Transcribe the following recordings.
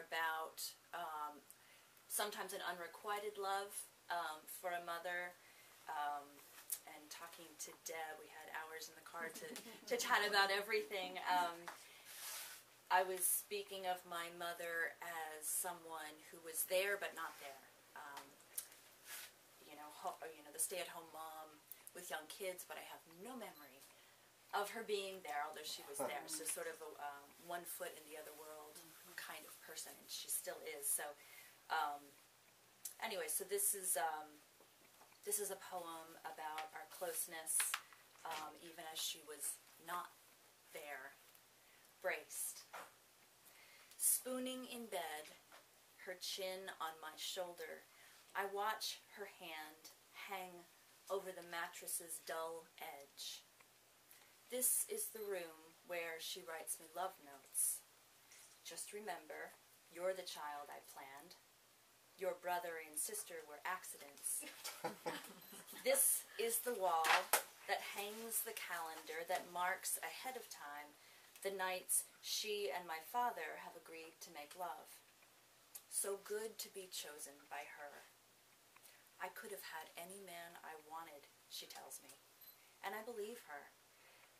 about sometimes an unrequited love for a mother. And talking to Deb, we had hours in the car to chat about everything. I was speaking of my mother as someone who was there but not there. The stay-at-home mom with young kids, but I have no memory of her being there, although she was there. So sort of a one foot in the other world kind of person, and she still is. So anyway, so this is a poem about our closeness, even as she was not there, braced. Spooning in bed, her chin on my shoulder, I watch her hand hang over the mattress's dull edge. This is the room where she writes me love notes. Just remember, you're the child I planned. Your brother and sister were accidents. This is the wall that hangs the calendar that marks ahead of time the nights she and my father have agreed to make love. So good to be chosen by her. I could have had any man I wanted, she tells me, and I believe her.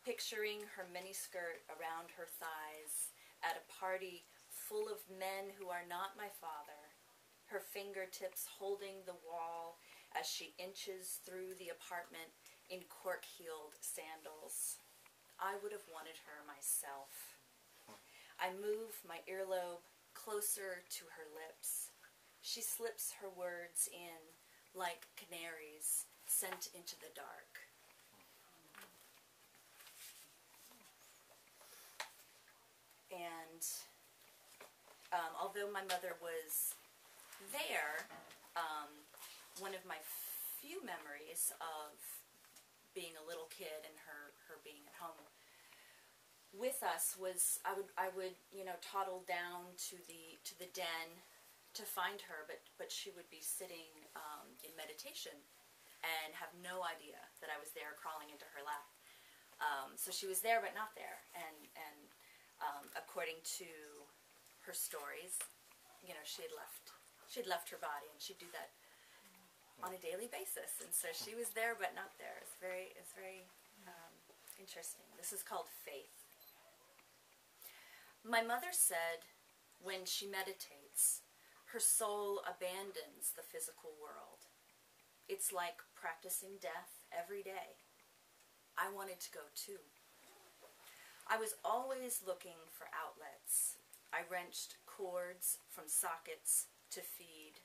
Picturing her miniskirt around her thighs at a party full of men who are not my father, her fingertips holding the wall as she inches through the apartment in cork-heeled sandals. I would have wanted her myself. I move my earlobe closer to her lips. She slips her words in like canaries sent into the dark. And although my mother was there, one of my few memories of being a little kid and her being at home with us was I would toddle down to the den to find her, but she would be sitting in meditation and have no idea that I was there crawling into her lap. So she was there but not there, and according to her stories, she had left her body, and she'd do that on a daily basis. And so she was there but not there. It's very interesting. This is called faith. My mother said when she meditates, her soul abandons the physical world. It's like practicing death every day. I wanted to go too. I was always looking for outlets. I wrenched cords from sockets to feed.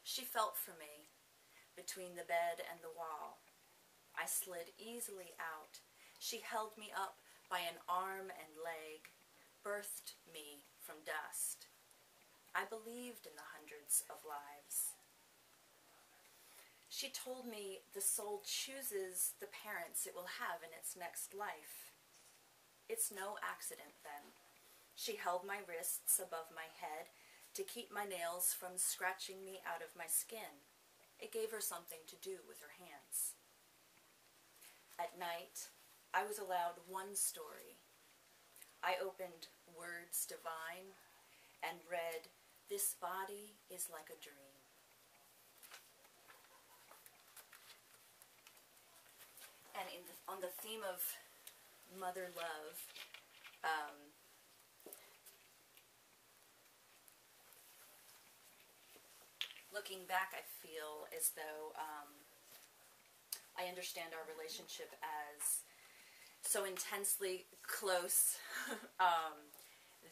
She felt for me between the bed and the wall. I slid easily out. She held me up by an arm and leg, birthed me from dust. I believed in the hundreds of lives. She told me the soul chooses the parents it will have in its next life. It's no accident, then. She held my wrists above my head to keep my nails from scratching me out of my skin. It gave her something to do with her hands. At night, I was allowed one story. I opened Words Divine and read, "This body is like a dream." And on the theme of mother love, looking back, I feel as though I understand our relationship as so intensely close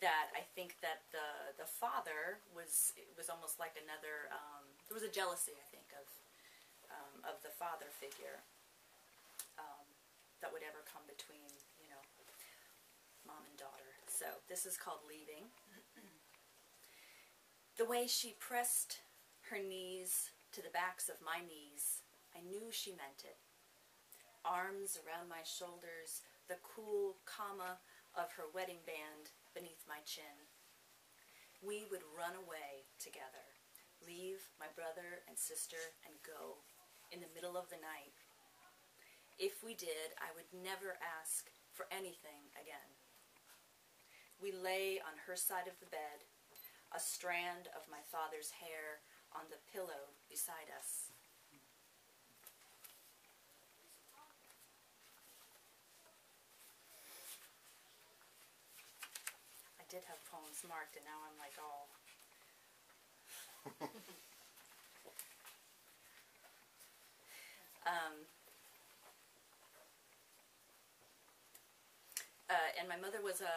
that I think that the father was almost like another. There was a jealousy, I think, of the father figure that would ever come between, mom and daughter. So this is called Leaving. The way she pressed her knees to the backs of my knees, I knew she meant it. Arms around my shoulders, the cool comma of her wedding band beneath my chin. We would run away together, leave my brother and sister, and go in the middle of the night. If we did, I would never ask for anything again. We lay on her side of the bed, a strand of my father's hair on the pillow beside us. I did have poems marked, and now I'm like all... and my mother was a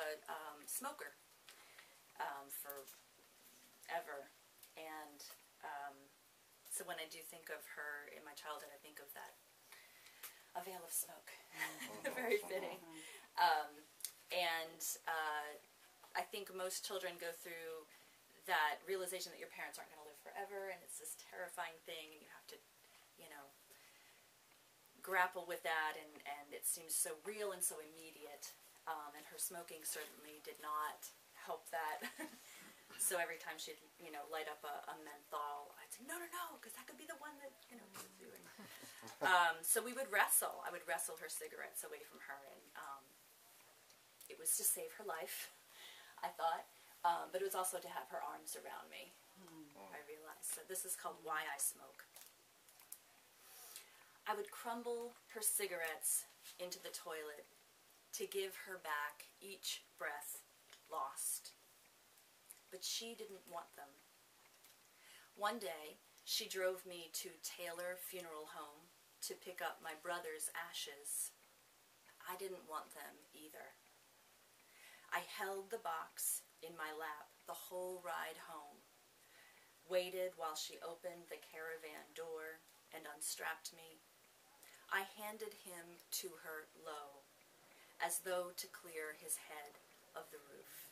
smoker forever, and so when I do think of her in my childhood, I think of that, a veil of smoke. Very fitting. I think most children go through that realization that your parents aren't going to live forever, and it's this terrifying thing, and you have to, you know, grapple with that, and it seems so real and so immediate. And her smoking certainly did not help that. So every time she'd, you know, light up a menthol, I'd say, no, because that could be the one that, you know, was doing. So we would wrestle. I would wrestle her cigarettes away from her, and it was to save her life, I thought. But it was also to have her arms around me, I realized. So this is called Why I Smoke. I would crumble her cigarettes into the toilet to give her back each breath lost. But she didn't want them. One day, she drove me to Taylor Funeral Home to pick up my brother's ashes. I didn't want them either. I held the box in my lap the whole ride home, waited while she opened the caravan door and unstrapped me. I handed him to her low, as though to clear his head of the roof.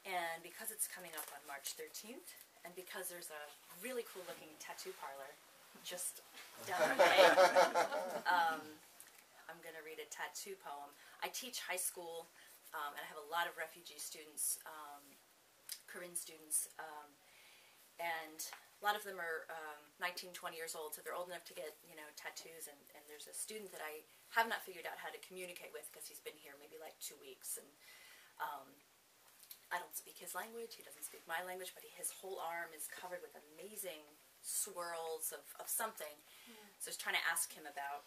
And because it's coming up on March 13th, and because there's a really cool looking tattoo parlor just down the way, I'm going to read a tattoo poem. I teach high school, and I have a lot of refugee students, Korean students, and a lot of them are 19, 20 years old, so they're old enough to get, you know, tattoos, and there's a student that I have not figured out how to communicate with because he's been here maybe like 2 weeks, and I don't speak his language, he doesn't speak my language, but his whole arm is covered with amazing swirls of something. So I was trying to ask him about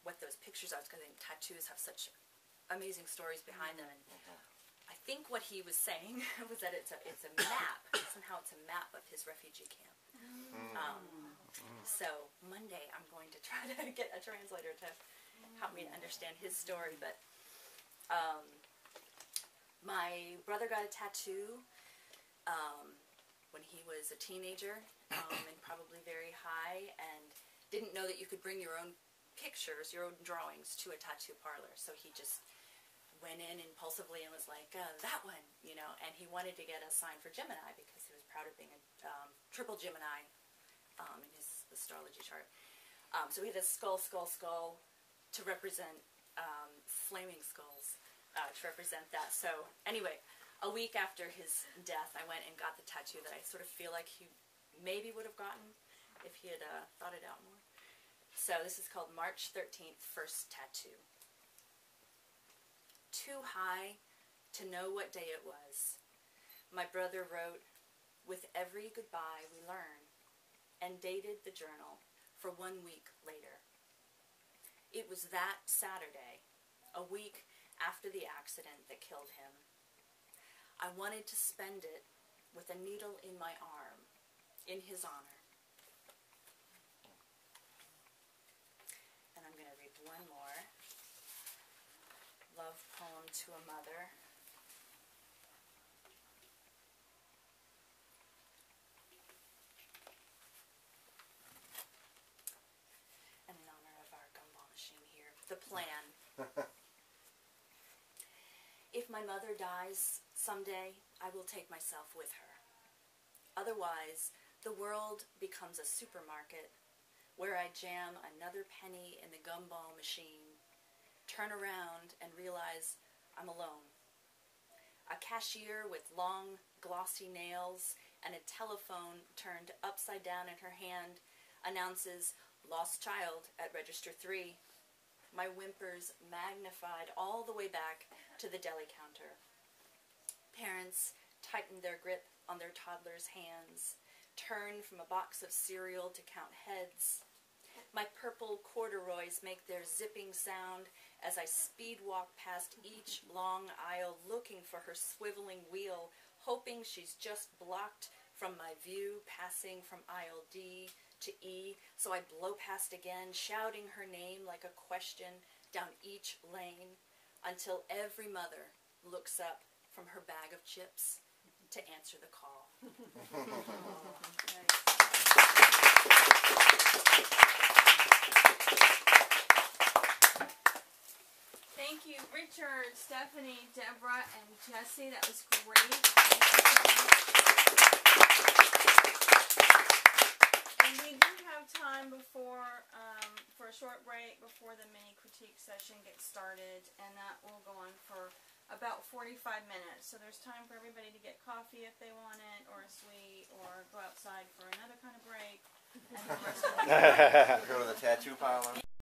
what those pictures are, because I think tattoos have such amazing stories behind them, and I think what he was saying was that it's a map. Somehow it's a map of his refugee camp. So Monday I'm going to try to get a translator to help me to understand his story. But my brother got a tattoo when he was a teenager, and probably very high, and didn't know that you could bring your own pictures, your own drawings to a tattoo parlor. So he just went in impulsively and was like, that one, you know, and he wanted to get a sign for Gemini because he was proud of being a triple Gemini in his astrology chart. So we had a skull to represent flaming skulls to represent that. So anyway, a week after his death, I went and got the tattoo that I sort of feel like he maybe would have gotten if he had thought it out more. So this is called March 13th, First Tattoo. Too high to know what day it was, my brother wrote, with every goodbye we learn, and dated the journal for 1 week later. It was that Saturday, a week after the accident that killed him. I wanted to spend it with a needle in my arm, in his honor. And I'm going to read one more. Love poem to a mother. And in honor of our gumball machine here, the plan. If my mother dies someday, I will take myself with her. Otherwise, the world becomes a supermarket where I jam another penny in the gumball machine, turn around and realize I'm alone. A cashier with long, glossy nails and a telephone turned upside down in her hand announces, "Lost child at register 3. my whimpers magnified all the way back to the deli counter. Parents tightened their grip on their toddlers' hands, turned from a box of cereal to count heads. My purple corduroys make their zipping sound as I speed walk past each long aisle looking for her swiveling wheel, hoping she's just blocked from my view, passing from aisle D to E. So I blow past again, shouting her name like a question down each lane, until every mother looks up from her bag of chips to answer the call. Nice. Thank you, Richard, Stephanie, Deborah, and Jesse. That was great. And we do have time before for a short break before the mini critique session gets started, and that will go on for about 45 minutes. So there's time for everybody to get coffee if they want it, or a sweet, or go outside for another kind of break. And the rest of the Go to the tattoo parlor.